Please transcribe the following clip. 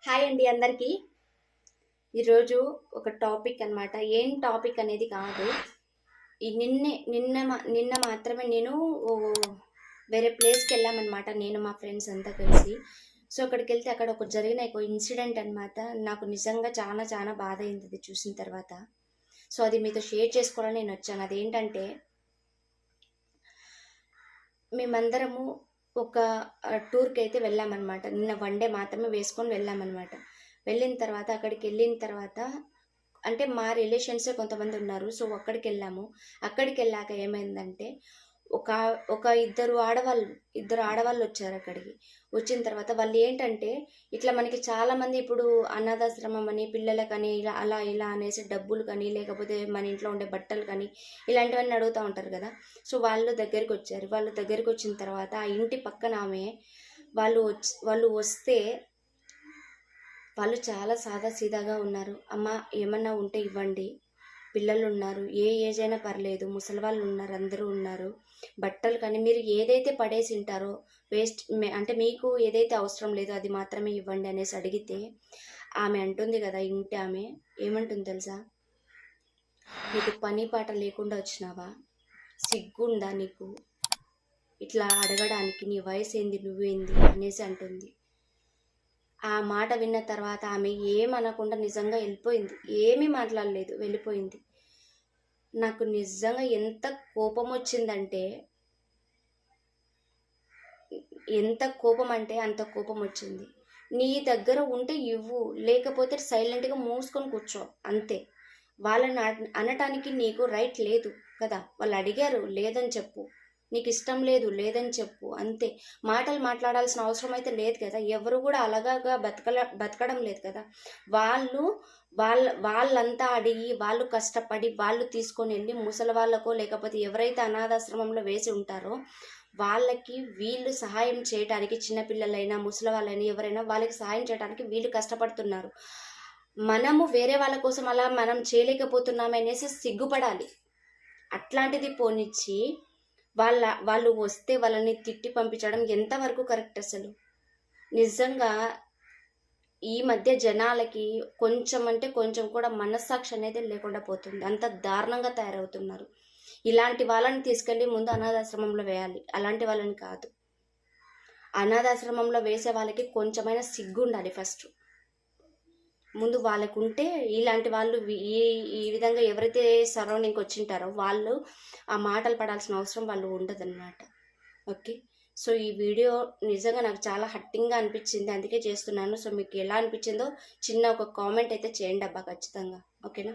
Hi అండి అందరికీ. ఈరోజు ఒక టాపిక్ అనమాట. ఏం టాపిక్ అనేది కాదు. ఈ నిన్న మాత్రమే నేను వేరే ప్లేస్కి వెళ్ళామన్నమాట, నేను మా ఫ్రెండ్స్ అంతా కలిసి. సో అక్కడికి వెళ్తే అక్కడ జరిగిన ఒక ఇన్సిడెంట్ అనమాట. నాకు నిజంగా చాలా చాలా బాధ అయింది అది చూసిన తర్వాత. సో అది మీతో షేర్ చేసుకోవాలని నేను వచ్చాను. అదేంటంటే, మేమందరము ఒక టూర్కి అయితే వెళ్ళామన్నమాట. నిన్న వన్ డే మాత్రమే వేసుకొని వెళ్ళామన్నమాట. వెళ్ళిన తర్వాత అక్కడికి వెళ్ళిన తర్వాత అంటే మా రిలేషన్సే కొంతమంది ఉన్నారు. సో అక్కడికి వెళ్ళాము. అక్కడికి వెళ్ళాక ఏమైందంటే, ఒక ఒక ఇద్దరు ఆడవాళ్ళు వచ్చారు అక్కడికి. వచ్చిన తర్వాత వాళ్ళు ఏంటంటే, ఇట్లా మనకి చాలామంది ఇప్పుడు అనాథాశ్రమం అని పిల్లలకని ఇలా అలా ఇలా అనేసి డబ్బులు కానీ, లేకపోతే మన ఇంట్లో ఉండే బట్టలు కానీ ఇలాంటివన్నీ అడుగుతూ ఉంటారు కదా. సో వాళ్ళు దగ్గరికి వచ్చారు. వాళ్ళు దగ్గరికి వచ్చిన తర్వాత ఆ ఇంటి పక్కన ఆమె వాళ్ళు వస్తే వాళ్ళు చాలా సాదాసీదాగా ఉన్నారు. అమ్మ ఏమన్నా ఉంటే ఇవ్వండి, పిల్లలు ఉన్నారు, ఏ ఏజ్ అయినా పర్లేదు, ముసలి వాళ్ళు ఉన్నారు, అందరూ ఉన్నారు, బట్టలు కానీ మీరు ఏదైతే పడేసి ఉంటారో వేస్ట్ అంటే మీకు ఏదైతే అవసరం లేదో అది మాత్రమే ఇవ్వండి అనేసి అడిగితే, ఆమె అంటుంది కదా, ఇంటి ఆమె ఏమంటుంది తెలుసా? నీకు పని పాట లేకుండా వచ్చినావా? సిగ్గుందా నీకు ఇట్లా అడగడానికి? నీ వయసు ఏంది, నువ్వేంది అనేసి అంటుంది. ఆ మాట విన్న తర్వాత ఆమె ఏమనకుండా నిజంగా వెళ్ళిపోయింది. ఏమీ మాట్లాడలేదు, వెళ్ళిపోయింది. నాకు నిజంగా ఎంత కోపం వచ్చిందంటే, అంత కోపం వచ్చింది. నీ దగ్గర ఉంటే ఇవ్వు, లేకపోతే సైలెంట్గా మూసుకొని కూర్చో, అంతే. వాళ్ళని అనటానికి నీకు రైట్ లేదు కదా. వాళ్ళు అడిగారు, లేదని చెప్పు. నీకు ఇష్టం లేదు, లేదని చెప్పు, అంతే. మాటలు మాట్లాడాల్సిన అవసరం అయితే లేదు కదా. ఎవరు కూడా అలాగా బతకడం లేదు కదా. వాళ్ళంతా అడిగి, వాళ్ళు కష్టపడి, వాళ్ళు తీసుకొని వెళ్ళి ముసలి వాళ్ళకో లేకపోతే ఎవరైతే అనాథాశ్రమంలో వేసి ఉంటారో వాళ్ళకి వీళ్ళు సహాయం చేయడానికి, చిన్నపిల్లలైనా ముసలి వాళ్ళైనా ఎవరైనా వాళ్ళకి సహాయం చేయడానికి వీళ్ళు కష్టపడుతున్నారు. మనము వేరే వాళ్ళ కోసం అలా మనం చేయలేకపోతున్నామనేసి సిగ్గుపడాలి. అట్లాంటిది పోనిచ్చి వాళ్ళు వస్తే వాళ్ళని తిట్టి పంపించడం ఎంతవరకు కరెక్ట్ అసలు? నిజంగా ఈ మధ్య జనాలకి కొంచెం అంటే కొంచెం కూడా మనస్సాక్షి అనేది లేకుండా పోతుంది. అంత దారుణంగా తయారవుతున్నారు. ఇలాంటి వాళ్ళని తీసుకెళ్ళి ముందు అనాథాశ్రమంలో వేయాలి, అలాంటి వాళ్ళని కాదు. అనాథాశ్రమంలో వేసే వాళ్ళకి కొంచెమైనా సిగ్గు ఉండాలి ఫస్ట్. ముందు వాళ్ళకు ఉంటే ఇలాంటి వాళ్ళు ఈ విధంగా ఎవరైతే సరౌండింగ్కి వచ్చింటారో వాళ్ళు ఆ మాటలు పడాల్సిన అవసరం వాళ్ళు ఉండదన్నమాట. ఓకే. సో ఈ వీడియో నిజంగా నాకు చాలా హట్టింగ్గా అనిపించింది, అందుకే చేస్తున్నాను. సో మీకు ఎలా అనిపించిందో చిన్న ఒక కామెంట్ అయితే చేయండి అబ్బా, ఖచ్చితంగా. ఓకేనా?